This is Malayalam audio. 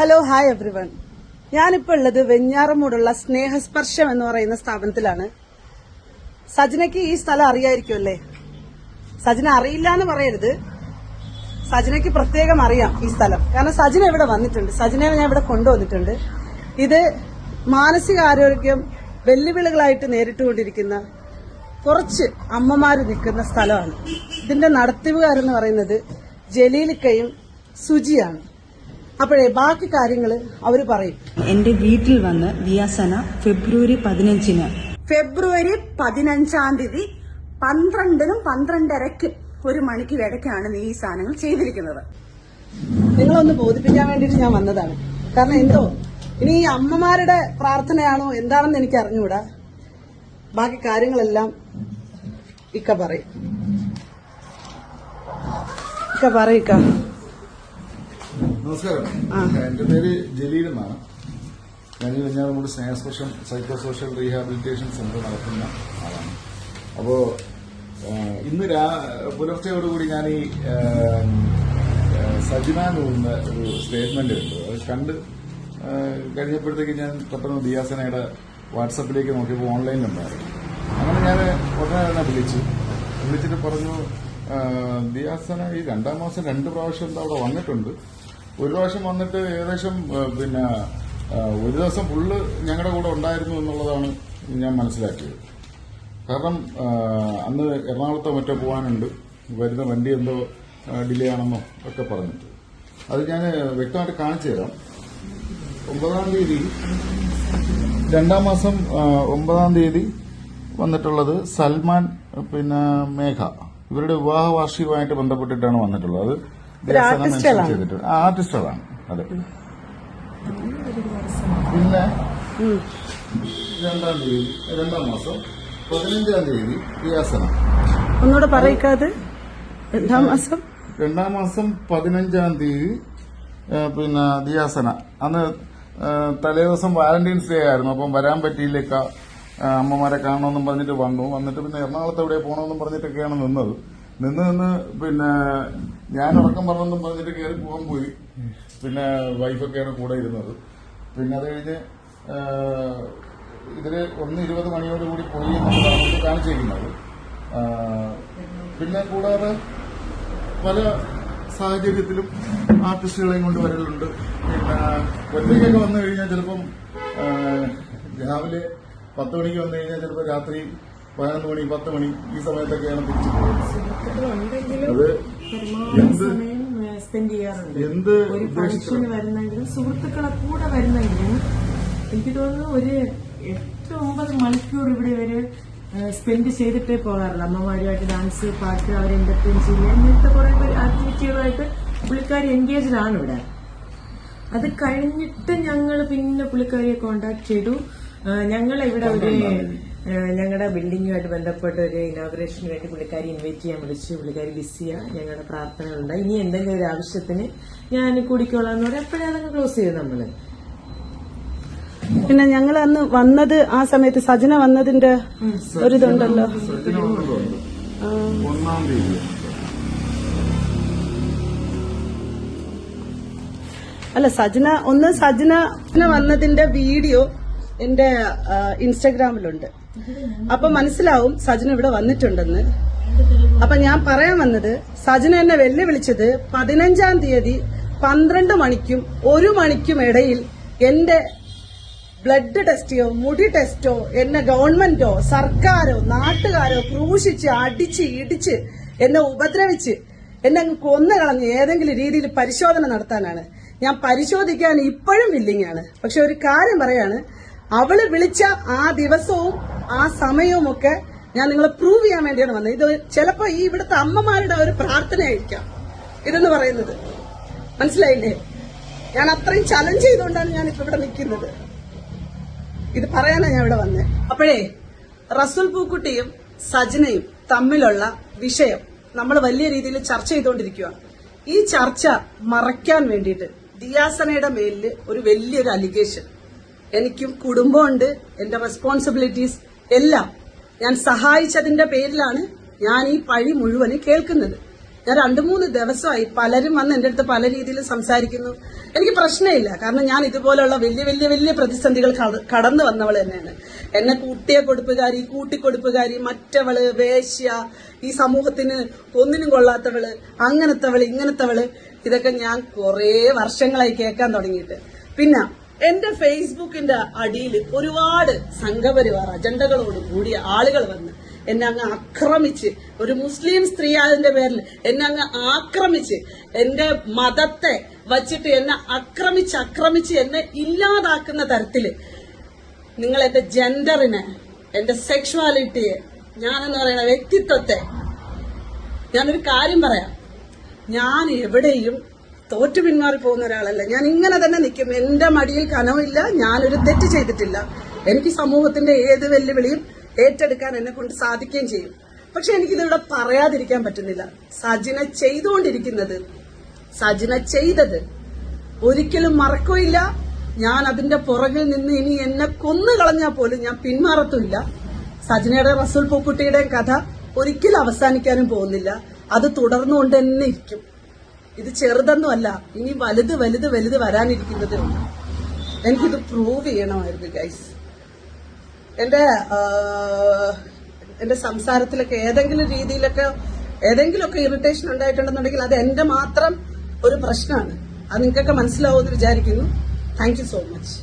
Hello hi everyone. ഞാനിപ്പോൾ ഉള്ളത് വെഞ്ഞാറമൂടുള്ള സ്നേഹസ്പർശം എന്ന് പറയുന്ന സ്ഥാപനത്തിലാണ്. സജനയ്ക്ക് ഈ സ്ഥലം അറിയായിരിക്കുമല്ലേ? സജന അറിയില്ല എന്ന് പറയരുത്, സജനയ്ക്ക് പ്രത്യേകം അറിയാം ഈ സ്ഥലം. കാരണം സജന ഇവിടെ വന്നിട്ടുണ്ട്, സജനയെ ഞാൻ ഇവിടെ കൊണ്ടുവന്നിട്ടുണ്ട്. ഇത് മാനസികാരോഗ്യം വെല്ലുവിളികളായിട്ട് നേരിട്ടുകൊണ്ടിരിക്കുന്ന കുറച്ച് അമ്മമാര് നിൽക്കുന്ന സ്ഥലമാണ്. ഇതിന്റെ നടത്തിപ്പുകാരെന്ന് പറയുന്നത് ജലീലിക്കയും സുജിയാണ്. അപ്പോഴേ ബാക്കി കാര്യങ്ങൾ അവർ പറയും. എന്റെ വീട്ടിൽ വന്ന് വിയാസന ഫെബ്രുവരി 15-ന് ഫെബ്രുവരി 15-ാം തീയതി 12-നും 12:30-ക്കും 1 മണിക്ക് ഇടയ്ക്കാണ് നീ ഈ സാധനങ്ങൾ ചെയ്തിരിക്കുന്നത്. നിങ്ങളൊന്ന് ബോധിപ്പിക്കാൻ വേണ്ടിയിട്ട് ഞാൻ വന്നതാണ്. കാരണം എന്തോ ഇനി ഈ അമ്മമാരുടെ പ്രാർത്ഥനയാണോ എന്താണെന്ന് എനിക്ക് അറിഞ്ഞുകൂടാ. ബാക്കി കാര്യങ്ങളെല്ലാം ഇക്ക പറയും. നമസ്കാരം, എന്റെ പേര് ജലീൽ എന്നാണ്. ഞാൻ ഈ വെഞ്ഞാറമൂട് സ്നേഹസ്പർശം സൈക്കോ സോഷ്യൽ റീഹാബിലിറ്റേഷൻ സെന്റർ നടത്തുന്ന ആളാണ്. അപ്പോ ഇന്ന് പുലർച്ചയോടുകൂടി ഞാൻ ഈ സജിന എന്ന ഒരു സ്റ്റേറ്റ്മെന്റ് ഉണ്ട്, അത് കണ്ട് കഴിഞ്ഞപ്പോഴത്തേക്ക് ഞാൻ പെട്ടെന്ന് ദിയാസനയുടെ വാട്സപ്പിലേക്ക് നോക്കിയപ്പോൾ ഓൺലൈനിലുണ്ടായിരുന്നു. അങ്ങനെ ഞാൻ ഉടനെ തന്നെ വിളിച്ചിട്ട് പറഞ്ഞു, ദിയാസന ഈ 2-ാം മാസം 2 പ്രാവശ്യം അവിടെ വന്നിട്ടുണ്ട്. ഒരു പ്രാവശ്യം വന്നിട്ട് ഏകദേശം ഒരു ദിവസം ഫുള്ള് ഞങ്ങളുടെ കൂടെ ഉണ്ടായിരുന്നു എന്നുള്ളതാണ് ഞാൻ മനസ്സിലാക്കിയത്. കാരണം അന്ന് എറണാകുളത്തോ മറ്റോ പോകാനുണ്ട്, വരുന്ന വണ്ടി എന്തോ ഡിലേ ആണെന്നോ ഒക്കെ പറഞ്ഞിട്ട് അത് ഞാൻ വ്യക്തമായിട്ട് കാണിച്ചു തരാം. 9-ാം തീയതി 2-ാം മാസം 9-ാം തീയതി വന്നിട്ടുള്ളത് സൽമാൻ മേഘ, ഇവരുടെ വിവാഹ വാർഷികമായിട്ട് ബന്ധപ്പെട്ടിട്ടാണ് വന്നിട്ടുള്ളത്. അത് ആർട്ടിസ്റ്റുകളാണ്. അതെ. പിന്നെ 2-ാം മാസം 15-ാം തീയതി ദിയാസന. ഒന്നുകൂടെ പറയിക്കാതെ. 2-ാം മാസം 15-ാം തീയതി ദിയാസന. അന്ന് തലേദിവസം വാലന്റൈൻസ് ഡേ ആയിരുന്നു. അപ്പം വരാൻ പറ്റിയില്ലേക്ക, അമ്മമാരെ കാണണമെന്നും പറഞ്ഞിട്ട് വന്നിട്ട് പിന്നെ എറണാകുളത്ത് എവിടെ പോകണമെന്നും പറഞ്ഞിട്ടൊക്കെയാണ് നിന്നത്. നിന്ന് ഞാൻ ഉറക്കം പറഞ്ഞെന്നും പറഞ്ഞിട്ട് കയറി പോകാൻ പോയി. പിന്നെ വൈഫൊക്കെയാണ് കൂടെ ഇരുന്നത്. പിന്നെ അത് കഴിഞ്ഞ് ഇതില് 1:20 മണിയോടുകൂടി പോയി എന്നുള്ളതാണ് കാണിച്ചിരിക്കുന്നത്. പിന്നെ കൂടാതെ പല സാഹചര്യത്തിലും ആർട്ടിസ്റ്റുകളെയും കൊണ്ട് വരലുണ്ട്. പിന്നെ ഒറ്റയ്ക്കൊക്കെ വന്നു കഴിഞ്ഞാൽ ചിലപ്പം രാവിലെ 10 മണിക്ക് വന്നു കഴിഞ്ഞാൽ ചിലപ്പോൾ രാത്രി 11 മണി 10 മണി ഈ സമയത്തൊക്കെയാണ് തിരിച്ചു പോകുന്നത്. അത് സ്പെൻഡ് ചെയ്യാറുണ്ട്. എന്ത് ഒരു ഫംഗ്ഷന് വരുന്നെങ്കിലും സുഹൃത്തുക്കളെ കൂടെ വരുന്നെങ്കിലും എനിക്ക് തോന്നുന്നു ഒരു 8-9 മണിക്കൂർ ഇവിടെ ഇവര് സ്പെൻഡ് ചെയ്തിട്ടേ പോകാറില്ല. അമ്മമാരുമായിട്ട് ഡാൻസ്, പാട്ട്, അവരെ എന്റർടൈൻ ചെയ്യുക, ഇങ്ങനത്തെ കുറെ ആക്ടിവിറ്റികളുമായിട്ട് പുള്ളിക്കാരി എൻഗേജ്ഡ് ഇവിടെ. അത് കഴിഞ്ഞിട്ട് ഞങ്ങൾ പിന്നെ പുള്ളിക്കാരിയെ കോണ്ടാക്ട് ചെയ്തു. ഞങ്ങളെ ഇവിടെ ഞങ്ങളുടെ ബിൽഡിങ്ങുമായിട്ട് ബന്ധപ്പെട്ട ഒരു ഇനോഗ്രേഷന് വേണ്ടി പുള്ളിക്കാരി ഇൻവൈറ്റ് ചെയ്യാൻ വിളിച്ചു. പുള്ളിക്കാരി ബിസിയാ, ഞങ്ങളുടെ പ്രാർത്ഥനകളുണ്ട്. ഇനി എന്തെങ്കിലും ഒരു ആവശ്യത്തിന് ഞാൻ കൂടിക്കോളാന്ന് പറയാം. അപ്പോഴേ അതങ്ങ് ക്ലോസ് ചെയ്തു നമ്മള്. പിന്നെ ഞങ്ങൾ അന്ന് വന്നത് ആ സമയത്ത് സജന വന്നതിന്റെ ഒരിതുണ്ടല്ലോ. അല്ല, സജന വന്നതിന്റെ വീഡിയോ എന്റെ ഇൻസ്റ്റഗ്രാമിലുണ്ട്. അപ്പൊ മനസ്സിലാവും സജന ഇവിടെ വന്നിട്ടുണ്ടെന്ന്. അപ്പൊ ഞാൻ പറയാൻ വന്നത്, സജന എന്നെ വെല്ലുവിളിച്ചത് 15-ാം തീയതി 12 മണിക്കും 1 മണിക്കും ഇടയിൽ എന്റെ ബ്ലഡ് ടെസ്റ്റോ മുടി ടെസ്റ്റോ എന്നെ ഗവൺമെന്റോ സർക്കാരോ നാട്ടുകാരോ ക്രൂശിച്ച് അടിച്ച് ഇടിച്ച് എന്നെ ഉപദ്രവിച്ച് എന്നെ കൊന്നു കളഞ്ഞ് ഏതെങ്കിലും രീതിയിൽ പരിശോധന നടത്താനാണ്. ഞാൻ പരിശോധിക്കാൻ ഇപ്പോഴും വില്ലിങ്ങാണ്. പക്ഷെ ഒരു കാര്യം പറയാണ്, അവള് വിളിച്ച ആ ദിവസവും ആ സമയവും ഒക്കെ ഞാൻ നിങ്ങളെ പ്രൂവ് ചെയ്യാൻ വേണ്ടിയാണ് വന്നത്. ഇത് ചിലപ്പോ ഈ ഇവിടുത്തെ അമ്മമാരുടെ ഒരു പ്രാർത്ഥനയായിരിക്കാം ഇതെന്ന് പറയുന്നത്. മനസ്സിലായില്ലേ? ഞാൻ അത്രയും ചലഞ്ച് ചെയ്തുകൊണ്ടാണ് ഞാൻ ഇപ്പൊ ഇവിടെ നിൽക്കുന്നത്. ഇത് പറയാനാണ് ഞാൻ ഇവിടെ വന്നത്. അപ്പോഴേ റസൂൽ പൂക്കുട്ടിയും സജനയും തമ്മിലുള്ള വിഷയം നമ്മൾ വലിയ രീതിയിൽ ചർച്ച ചെയ്തുകൊണ്ടിരിക്കുകയാണ്. ഈ ചർച്ച മറയ്ക്കാൻ വേണ്ടിയിട്ട് ദിയാസനയുടെ മേലില് ഒരു വലിയൊരു അലിഗേഷൻ, എനിക്കും കുടുംബമുണ്ട്, എന്റെ റെസ്പോൺസിബിലിറ്റീസ് എല്ലാം ഞാൻ സഹായിച്ചതിന്റെ പേരിലാണ് ഞാൻ ഈ പഴി മുഴുവനും കേൾക്കുന്നത്. ഞാൻ 2-3 ദിവസമായി പലരും വന്ന് എന്റെ അടുത്ത് പല രീതിയിൽ സംസാരിക്കുന്നു. എനിക്ക് പ്രശ്നമില്ല, കാരണം ഞാൻ ഇതുപോലുള്ള വലിയ വലിയ വലിയ പ്രതിസന്ധികൾ കടന്നു വന്നവൾ തന്നെയാണ്. എന്നെ കൂട്ടിയ കൊടുപ്പുകാരി, കൂട്ടിക്കൊടുപ്പുകാരി, മറ്റവള്, വേശ്യ, ഈ സമൂഹത്തിന് ഒന്നിനും കൊള്ളാത്തവള്, അങ്ങനത്തവള്, ഇങ്ങനത്തവള്, ഇതൊക്കെ ഞാൻ കുറേ വർഷങ്ങളായി കേൾക്കാൻ തുടങ്ങിയിട്ട്. പിന്നെ എന്റെ ഫേസ്ബുക്കിന്റെ അടിയിൽ ഒരുപാട് സംഘപരിവാർ അജണ്ടകളോട് കൂടിയ ആളുകൾ വന്ന് എന്നെ അങ്ങ് ആക്രമിച്ച്, ഒരു മുസ്ലിം സ്ത്രീ ആയതിന്റെ പേരിൽ എന്നെ അങ്ങ് ആക്രമിച്ച്, എന്റെ മതത്തെ വച്ചിട്ട് എന്നെ ആക്രമിച്ച് എന്നെ ഇല്ലാതാക്കുന്ന തരത്തില് നിങ്ങൾ എന്റെ ജെൻഡറിനെ, എന്റെ സെക്ഷുവാലിറ്റിയെ, ഞാനെന്ന് പറയുന്ന വ്യക്തിത്വത്തെ, ഞാനൊരു കാര്യം പറയാം, ഞാൻ എവിടെയും തോറ്റു പിന്മാറി പോകുന്ന ഒരാളല്ല. ഞാൻ ഇങ്ങനെ തന്നെ നിൽക്കും. എന്റെ മടിയിൽ കനവില്ല. ഞാനൊരു തെറ്റ് ചെയ്തിട്ടില്ല. എനിക്ക് സമൂഹത്തിന്റെ ഏത് വെല്ലുവിളിയും ഏറ്റെടുക്കാൻ എന്നെ കൊണ്ട് സാധിക്കുകയും ചെയ്യും. പക്ഷെ എനിക്കിതിവിടെ പറയാതിരിക്കാൻ പറ്റുന്നില്ല. സജിന ചെയ്തുകൊണ്ടിരിക്കുന്നത്, സജിന ചെയ്തത് ഒരിക്കലും മറക്കുകയില്ല. ഞാൻ അതിന്റെ പുറകിൽ നിന്ന് ഇനി എന്നെ കൊന്നു കളഞ്ഞാൽ പോലും ഞാൻ പിന്മാറത്തുമില്ല. സജിനയുടെ റസൂൽ പൂക്കുട്ടിയുടെയും കഥ ഒരിക്കലും അവസാനിക്കാനും പോകുന്നില്ല. അത് തുടർന്നുകൊണ്ട് തന്നെ ഇരിക്കും. ഇത് ചെറുതൊന്നുമല്ല, ഇനി വലുത് വലുത് വലുത് വരാനിരിക്കുന്നതേ ഉള്ളൂ. എനിക്കിത് പ്രൂവ് ചെയ്യണമായിരുന്നു ഗൈസ്. എന്റെ സംസാരത്തിലൊക്കെ ഏതെങ്കിലുമൊക്കെ ഇറിറ്റേഷൻ ഉണ്ടായിട്ടുണ്ടെന്നുണ്ടെങ്കിൽ അത് എന്റെ മാത്രം ഒരു പ്രശ്നമാണ്. അത് നിങ്ങൾക്കൊക്കെ മനസ്സിലാവുമെന്ന് വിചാരിക്കുന്നു. Thank you so much.